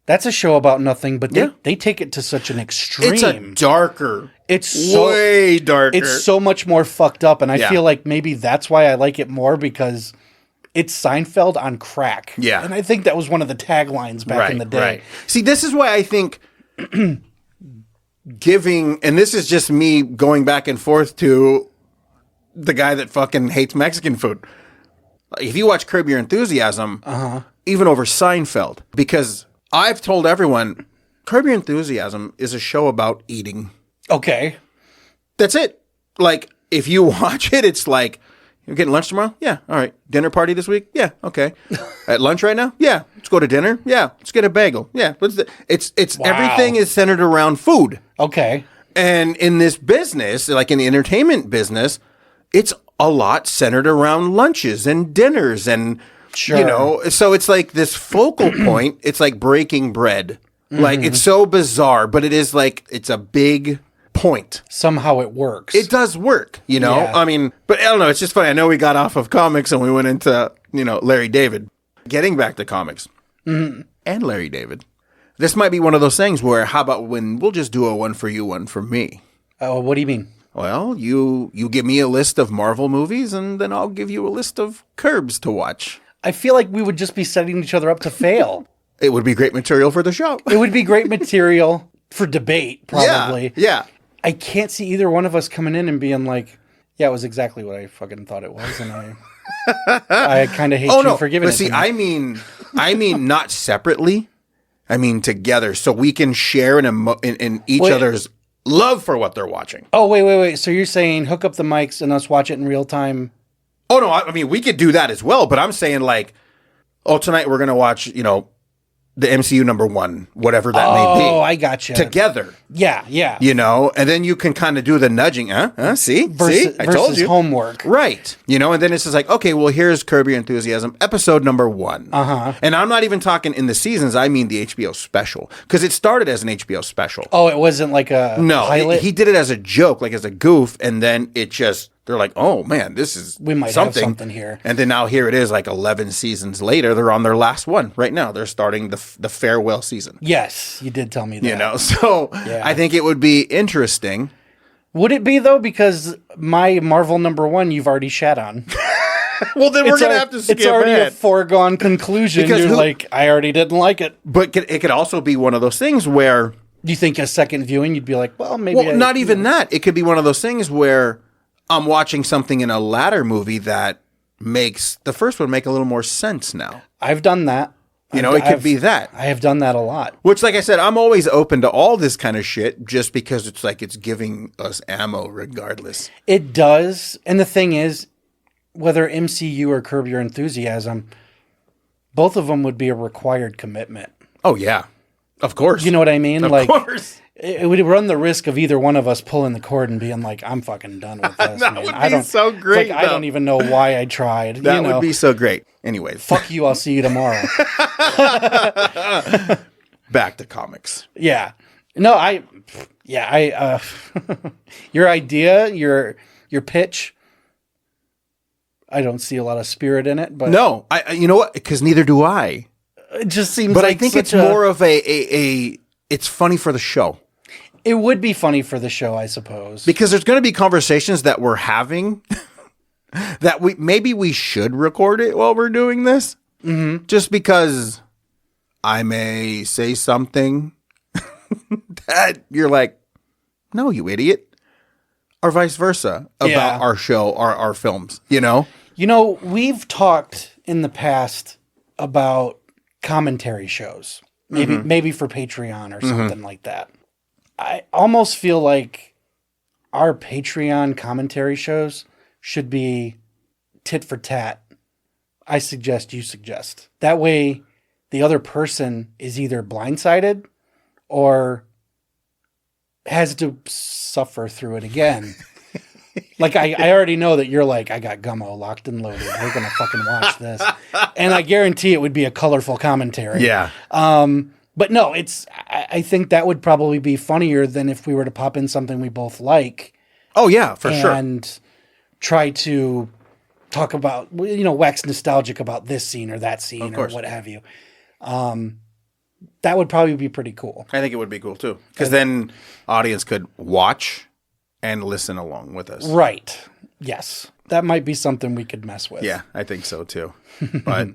That's a show about nothing, but they take it to such an extreme. It's a darker. It's way darker. It's so much more fucked up, and I feel like maybe that's why I like it more because it's Seinfeld on crack. Yeah. And I think that was one of the taglines back in the day. Right. See, this is why I think giving, and this is just me going back and forth to the guy that fucking hates Mexican food. If you watch Curb Your Enthusiasm, even over Seinfeld, because I've told everyone, Curb Your Enthusiasm is a show about eating. Okay. That's it. Like, if you watch it, it's like, you're getting lunch tomorrow? Yeah. All right. Dinner party this week? Yeah. Okay. At lunch right now? Yeah. Let's go to dinner? Yeah. Let's get a bagel. Yeah. It's wow. Everything is centered around food. Okay. And in this business, like in the entertainment business, it's a lot centered around lunches and dinners and, Sure. you know, so it's like this focal point. It's like breaking bread. Like, it's so bizarre, but it is like, it's a big point. Somehow it works. It does work, you know? Yeah. I mean, but I don't know. It's just funny. I know we got off of comics and we went into, you know, Larry David. Getting back to comics and Larry David. This might be one of those things where, how about when we'll just do a one for you, one for me? Oh, what do you mean? Well, you give me a list of Marvel movies, and then I'll give you a list of Curbs to watch. I feel like we would just be setting each other up to fail. It would be great material for the show. It would be great material for debate, probably. Yeah. I can't see either one of us coming in and being like, yeah, it was exactly what I fucking thought it was, and I kind of hate you for giving but it see, to me. I mean not separately. I mean together, so we can share in each other's love for what they're watching. Oh, wait. So you're saying hook up the mics and us watch it in real time? Oh, no, I mean, we could do that as well, but I'm saying like, oh, tonight we're going to watch, you know, the MCU #1, whatever that may be. Oh, I gotcha. Together. Yeah. You know, and then you can kind of do the nudging. See? Versus, I told you. homework. Right. You know, and then it's just like, okay, well, here's Curb Your Enthusiasm, episode #1. Uh-huh. And I'm not even talking in the seasons. I mean the HBO special. Because it started as an HBO special. Oh, it wasn't like a pilot? He did it as a joke, like as a goof, and then it just... They're like, oh, man, this is We might have something here. And then now here it is, like 11 seasons later. They're on their last one right now. They're starting the farewell season. Yes, you did tell me that. You know, so Yeah. I think it would be interesting. Would it be, though? Because my Marvel #1 you've already shat on. Well, then we're going to have to skip It's already ahead. a foregone conclusion. Because You're like, I already didn't like it. But it could also be one of those things where... Do you think a second viewing, you'd be like, well, maybe Well, not even that. It could be one of those things where I'm watching something in a latter movie that makes the first one make a little more sense now. I've done that. You know, it could be that. I have done that a lot. Which, like I said, I'm always open to all this kind of shit just because it's like it's giving us ammo regardless. It does. And the thing is, whether MCU or Curb Your Enthusiasm, both of them would be a required commitment. Oh, yeah. Of course. You know what I mean? Of course. It would run the risk of either one of us pulling the cord and being like, I'm fucking done with this. That man. would I be don't, so great, Like, I though. don't even know why I tried. That would be so great. Anyways. Fuck you, I'll see you tomorrow. Back to comics. Yeah. No, your idea, your pitch, I don't see a lot of spirit in it, but No, you know what? Because neither do I. it just seems But like I think such it's more of a it's funny for the show. it would be funny for the show, I suppose. Because there's going to be conversations that we're having that we should record it while we're doing this. Mm-hmm. Just because I may say something that you're like, no, you idiot. Or vice versa about our show, our films, you know? You know, we've talked in the past about commentary shows, maybe for Patreon or something like that. I almost feel like our Patreon commentary shows should be tit for tat. I suggest, you suggest. That way, the other person is either blindsided or has to suffer through it again. Like, I already know that you're like, I got Gummo locked and loaded. We're going to fucking watch this. And I guarantee it would be a colorful commentary. Yeah. But no, I think that would probably be funnier than if we were to pop in something we both like. Oh, yeah, for sure. And try to talk about, wax nostalgic about this scene or that scene or what have you. That would probably be pretty cool. I think it would be cool, too. Because then audience could watch and listen along with us. Right. Yes. That might be something we could mess with. Yeah, I think so, too. But,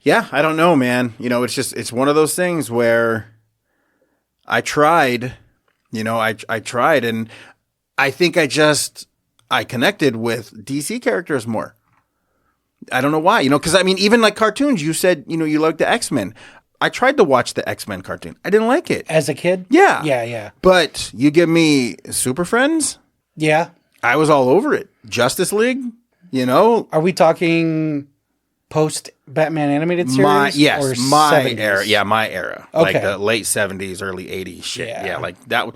yeah, I don't know, man. You know, it's one of those things where I tried, I tried, and I think I connected with DC characters more. I don't know why, because, even like cartoons, you said, you like the X-Men. I tried to watch the X-Men cartoon. I didn't like it. As a kid? Yeah. Yeah. But you give me Super Friends? Yeah. I was all over it. Justice League? Are we talking post Batman animated series? My 70s? era. Yeah, my era. Okay. Like the late 70s, early 80s shit. Yeah, like that.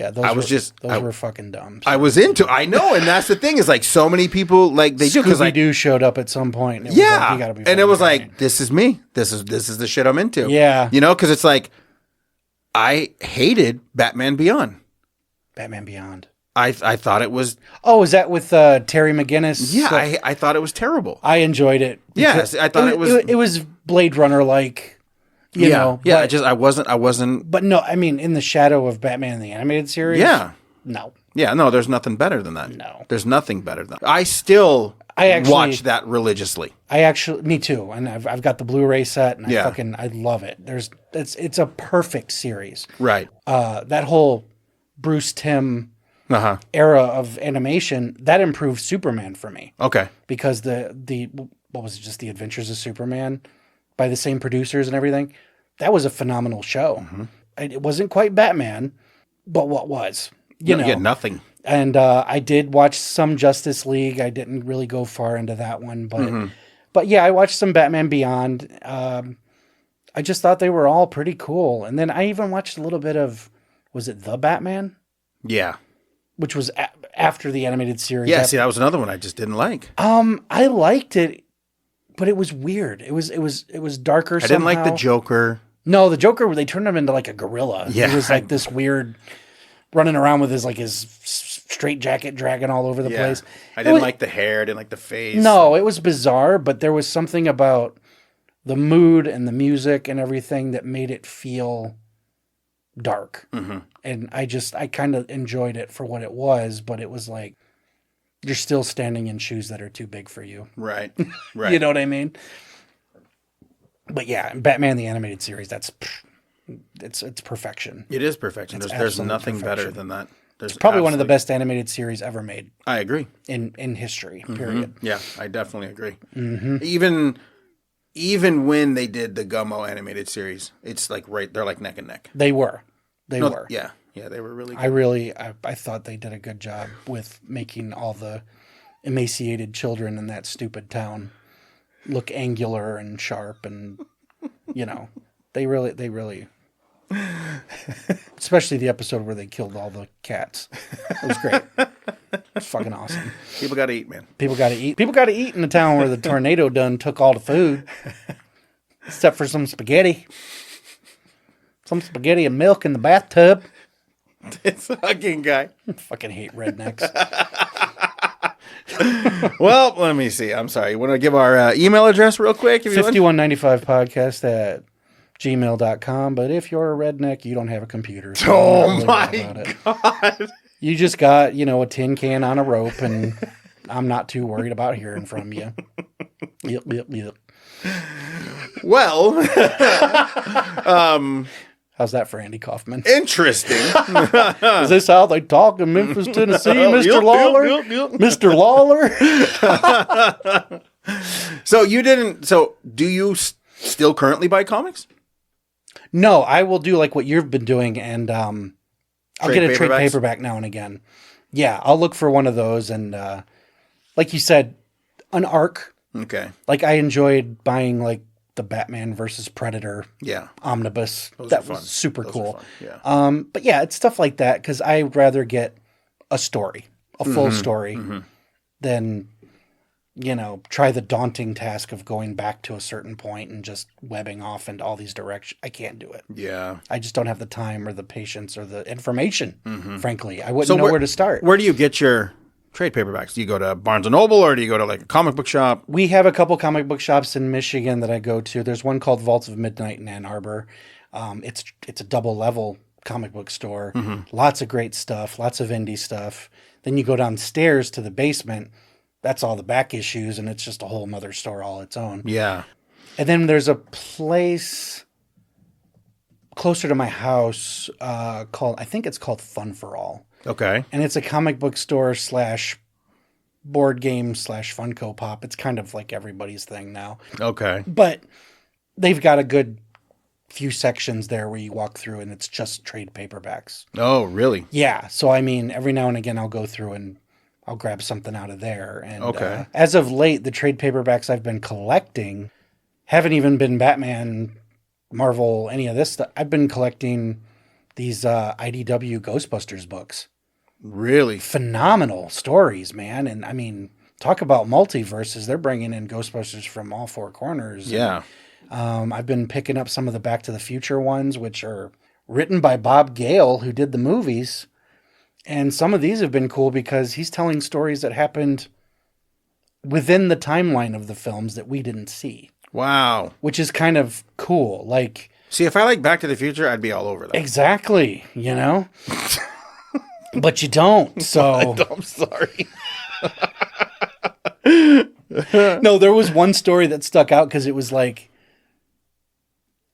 Yeah, those were fucking dumb. I was into. I know, and that's the thing is like so many people like they do because like Scooby-Doo showed up at some point. And yeah, you gotta be and it was funny. like this is me. This is the shit I'm into. Yeah. because it's like I hated Batman Beyond. Batman Beyond. I thought it was. Oh, is that with Terry McGinnis? Yeah, I thought it was terrible. I enjoyed it. Yes, I thought it was. It was Blade Runner like. You know, yeah. but, I wasn't. But no, I mean, in the shadow of Batman the Animated Series. Yeah. No. Yeah, no. There's nothing better than that. No. There's nothing better than that. I still watch that religiously. Me too, and I've got the Blu-ray set, and I love it. It's a perfect series. Right. That whole Bruce Timm era of animation that improved Superman for me. Okay. Because the what was it, just the Adventures of Superman by the same producers and everything. That was a phenomenal show. Mm-hmm. It wasn't quite Batman, but what was? You know, nothing. And I did watch some Justice League. I didn't really go far into that one, but yeah, I watched some Batman Beyond. I just thought they were all pretty cool. And then I even watched a little bit of, was it The Batman? Yeah. Which was after the animated series. Yeah, see, that was another one I just didn't like. I liked it, but it was weird. It was darker. I didn't like the Joker. No, the Joker, they turned him into like a gorilla. Yeah. He was like this weird, running around with his straight jacket dragging all over the place. I didn't like the hair. I didn't like the face. No, it was bizarre, but there was something about the mood and the music and everything that made it feel dark. Mm-hmm. And I kind of enjoyed it for what it was, but it was like, you're still standing in shoes that are too big for you. Right. Right. You know what I mean? But yeah, Batman the Animated Series, it's perfection. It is perfection. There's nothing better than that. It's probably one of the best animated series ever made. I agree. In history, period. Mm-hmm. Yeah, I definitely agree. Mm-hmm. Even when they did the Gummo animated series, it's like they're like neck and neck. They were. Yeah, they were really good. I thought they did a good job with making all the emaciated children in that stupid town look angular and sharp, and they really especially the episode where they killed all the cats. It was great. It's fucking awesome. People got to eat, man. People got to eat. People got to eat in the town where the tornado done took all the food, except for some spaghetti. Some spaghetti and milk in the bathtub. This fucking guy. I fucking hate rednecks. Well, let me see. I'm sorry. You want to give our email address real quick? 5195podcast@gmail.com. But if you're a redneck, you don't have a computer. So oh my God. You just got, a tin can on a rope, and I'm not too worried about hearing from you. Yep. Well, how's that for Andy Kaufman? Interesting. Is this how they talk in Memphis, Tennessee, Mr. Lawler? Yep. Mr. Lawler? So do you still currently buy comics? No, I will do like what you've been doing, and I'll get a trade paperback now and again. Yeah, I'll look for one of those, and like you said, an arc. Okay. Like I enjoyed buying like the Batman versus Predator omnibus. That was super cool. Yeah. But yeah, it's stuff like that because I'd rather get a story, a full story, than try the daunting task of going back to a certain point and just webbing off into all these directions. I can't do it. Yeah. I just don't have the time or the patience or the information. Frankly, I wouldn't know where to start. Where do you get your trade paperbacks? Do you go to Barnes & Noble or do you go to like a comic book shop? We have a couple comic book shops in Michigan that I go to. There's one called Vaults of Midnight in Ann Arbor. It's a double level comic book store. Lots of great stuff, lots of indie stuff. Then you go downstairs to the basement. That's all the back issues, and it's just a whole nother store all its own. Yeah. And then there's a place closer to my house I think it's called Fun for All. Okay. And it's a comic book store / board game / Funko Pop. It's kind of like everybody's thing now. Okay. But they've got a good few sections there where you walk through and it's just trade paperbacks. Oh, really? Yeah. So, I mean, every now and again I'll go through and I'll grab something out of there. And okay. As of late, the trade paperbacks I've been collecting haven't even been Batman, Marvel, any of this stuff. I've been collecting these IDW Ghostbusters books. Really? Phenomenal stories, man. And I mean, talk about multiverses. They're bringing in Ghostbusters from all four corners. Yeah. I've been picking up some of the Back to the Future ones, which are written by Bob Gale, who did the movies. And some of these have been cool because he's telling stories that happened within the timeline of the films that we didn't see, Wow. which is kind of cool. Like, See, if I like Back to the Future, I'd be all over that. exactly, you know? But you don't, so... I'm sorry. No, there was one story that stuck out because it was like,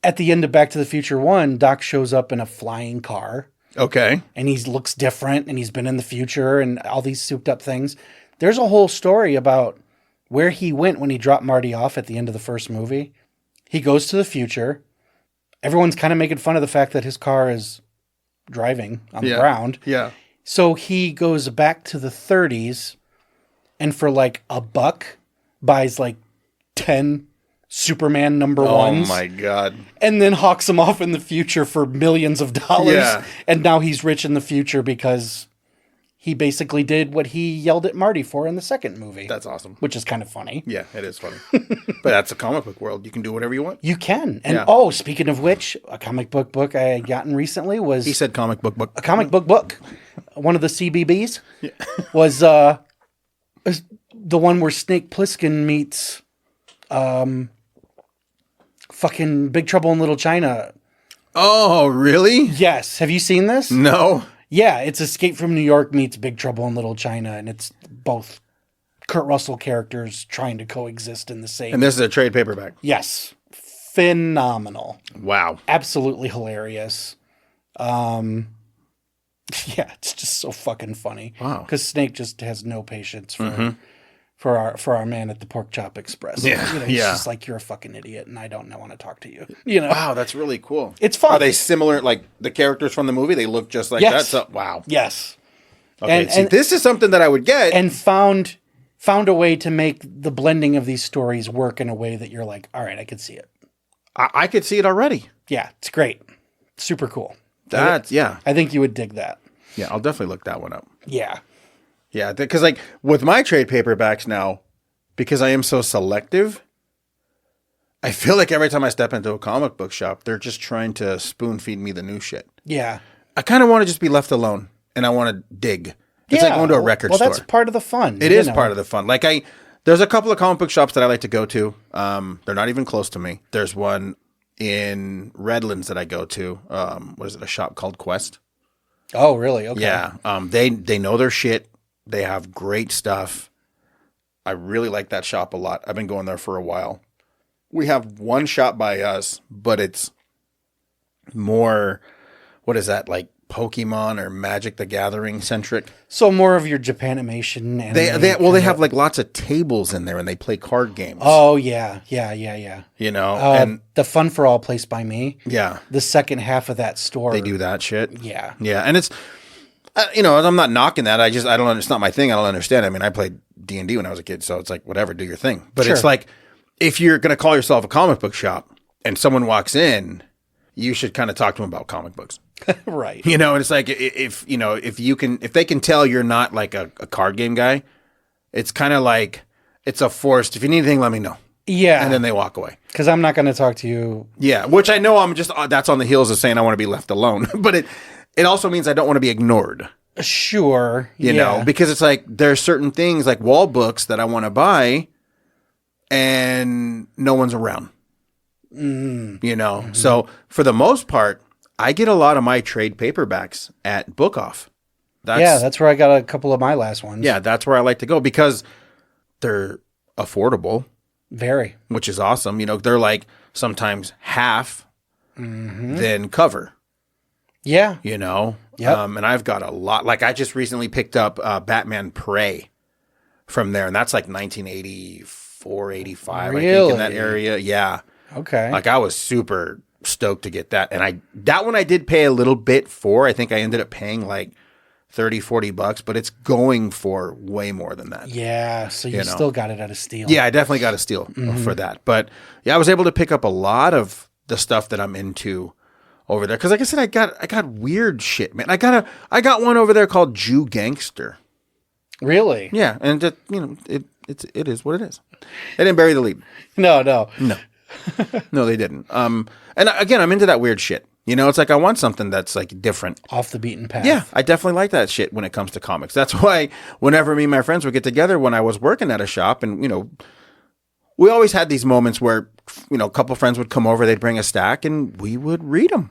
at the end of Back to the Future 1, Doc shows up in a flying car. Okay. And he looks different, and he's been in the future, and all these souped up things. There's a whole story about where he went when he dropped Marty off at the end of the first movie. He goes to the future. Everyone's kind of making fun of the fact that his car is driving on the ground. Yeah. So he goes back to the 30s, and for like $1, buys like 10 Superman number ones. Oh my God. And then hawks them off in the future for millions of dollars. Yeah. And now he's rich in the future because he basically did what he yelled at Marty for in the second movie. That's awesome. Which is kind of funny. Yeah, it is funny. But that's a comic book world. You can do whatever you want. You can. And Yeah. Speaking of which, a comic book I had gotten recently was He said comic book. a comic book. One of the CBBs was the one where Snake Plissken meets fucking Big Trouble in Little China. Oh, really? Yes. Have you seen this? No. Yeah, it's Escape from New York meets Big Trouble in Little China, and it's both Kurt Russell characters trying to coexist in the same. And this is a trade paperback. Yes. Phenomenal. Wow. Absolutely hilarious. Yeah, it's just so fucking funny. Wow. Because Snake just has no patience for our man at the Pork Chop Express. Yeah, You know, he's yeah. just like, you're a fucking idiot, and I don't want to talk to you. You know? Wow, that's really cool. It's fun. Are they similar, like the characters from the movie? They look just like Yes. that? So, wow. Yes. Okay, see, this is something that I would get. And found a way to make the blending of these stories work in a way that you're like, all right, I can see it. I could see it already. Yeah, it's great. Super cool. That's, yeah. I think you would dig that. Yeah, I'll definitely look that one up. Yeah. Yeah, because like with my trade paperbacks now, because I am so selective, I feel like every time I step into a comic book shop, they're just trying to spoon feed me the new shit. Yeah. I kind of want to just be left alone, and I want to dig. It's like going to a record store. Well, that's part of the fun. It is part of the fun. Like there's a couple of comic book shops that I like to go to. They're not even close to me. There's one in Redlands that I go to. What is it? A shop called Quest. Oh, really? Okay. Yeah. They know their shit. They have great stuff. I really like that shop a lot. I've been going there for a while. We have one shop by us, but it's more, what is that, like Pokemon or Magic the Gathering centric? So more of your Japanimation. They have like lots of tables in there and they play card games. Oh, yeah. You know, And the Fun for All Place by Me. Yeah. The second half of that store. They do that shit. Yeah. Yeah. And it's, you know, I'm not knocking that. I don't, it's not my thing. I don't understand. I mean, I played D&D when I was a kid, so it's like, whatever, do your thing. But it's like, if you're going to call yourself a comic book shop and someone walks in, you should kind of talk to them about comic books. Right. You know, and it's like, if they can tell you're not like a card game guy, it's kind of like, it's a forced, if you need anything, let me know. Yeah. And then they walk away. Because I'm not going to talk to you. Yeah. Which I know that's on the heels of saying I want to be left alone. But it also means I don't want to be ignored. Sure. You know, because it's like, there's certain things like wall books that I want to buy and no one's around. You know, so for the most part, I get a lot of my trade paperbacks at Book Off. That's where I got a couple of my last ones. Yeah, that's where I like to go because they're affordable. Very. Which is awesome. You know, they're like sometimes half than cover. Yeah. You know? Yep. And I've got a lot. Like I just recently picked up Batman Prey from there, and that's like 1984, 85, I think, in that area. Yeah. Okay. Like I was super stoked to get that. And that one I did pay a little bit for. I think I ended up paying like $30-$40, but it's going for way more than that. Yeah, so you still got it at a steal. Yeah, I definitely got a steal for that. But yeah, I was able to pick up a lot of the stuff that I'm into over there. Because like I said, I got weird shit, man. I got one over there called Jew Gangster. Really? Yeah, and it is what it is. They didn't bury the lead. No. No, no, they didn't. And again, I'm into that weird shit. It's like I want something that's like different, off the beaten path. Yeah, I definitely like that shit when it comes to comics. That's why whenever me and my friends would get together when I was working at a shop, and we always had these moments where a couple friends would come over, they'd bring a stack, and we would read them.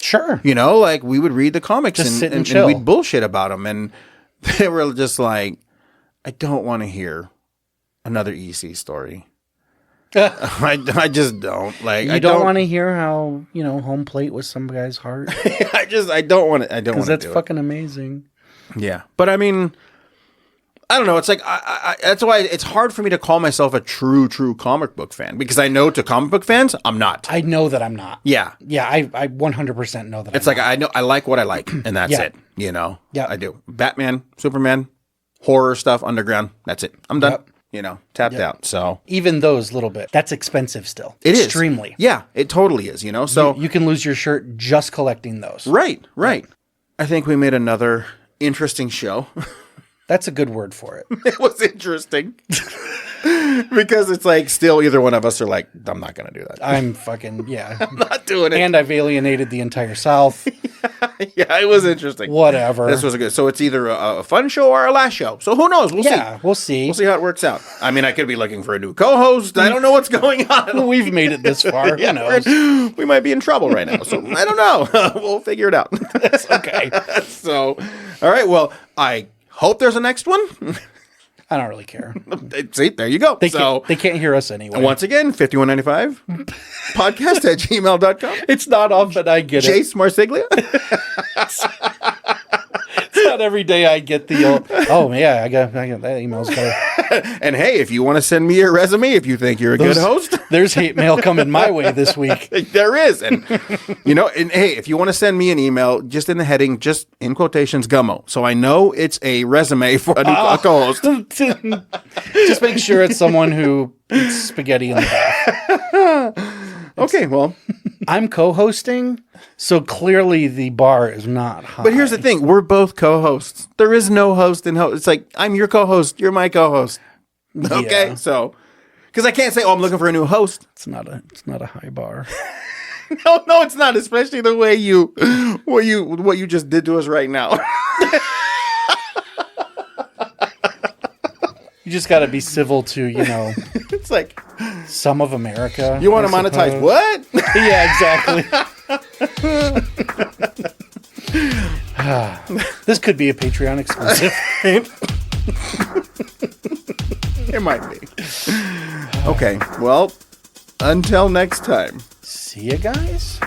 Sure. Like we would read the comics Just sit and chill. we'd bullshit about them, and they were just like, I don't want to hear another EC story. I just don't like. You don't want to hear how home plate was some guy's heart. I don't want to. I don't want to. Because that's fucking amazing. Yeah, but I mean, I don't know. It's like that's why it's hard for me to call myself a true comic book fan, because I know to comic book fans I'm not. I know that I'm not. Yeah, I 100% know that. It's like I know I like what I like, and that's it. Yeah, I do. Batman, Superman, horror stuff, underground. That's it. I'm done. Yep. Tapped out. So even those little bit, that's expensive still. It is extremely. Yeah, it totally is. So you can lose your shirt just collecting those. Right. I think we made another interesting show. That's a good word for it. It was interesting. Because it's like still either one of us are like, I'm not going to do that. I'm fucking, yeah. I'm not doing it. And I've alienated the entire South. Yeah, it was interesting. Whatever. This was a good. So it's either a fun show or a last show. So who knows? We'll see. Yeah, we'll see. We'll see how it works out. I mean, I could be looking for a new co-host. I don't know what's going on. We've made it this far. Yeah, Who knows? we might be in trouble right now. So I don't know. We'll figure it out. That's okay. So, all right. Well, I hope there's a next one. I don't really care. See, there you go. They can't hear us anyway. Once again, 5195 podcast at gmail.com. It's not often I get Jace Marsiglia. It's not every day I get the I got that email's better. And hey, if you want to send me your resume, if you think you're a good host, there's hate mail coming my way this week. There is. And and hey, if you want to send me an email, just in the heading, just in quotations, Gummo. So I know it's a resume for a new co-host. Just make sure it's someone who eats spaghetti in the bath. Okay, well, I'm co-hosting, so clearly the bar is not high. But here's the thing. We're both co-hosts. There is no host and host. It's like, I'm your co-host. You're my co-host. Okay? Yeah. So, because I can't say, I'm looking for a new host. It's not a high bar. No, it's not. Especially the way what you just did to us right now. You just got to be civil to, It's like some of America. You want to monetize what? Yeah, exactly. This could be a Patreon exclusive. It might be. Okay, well, until next time. See you guys.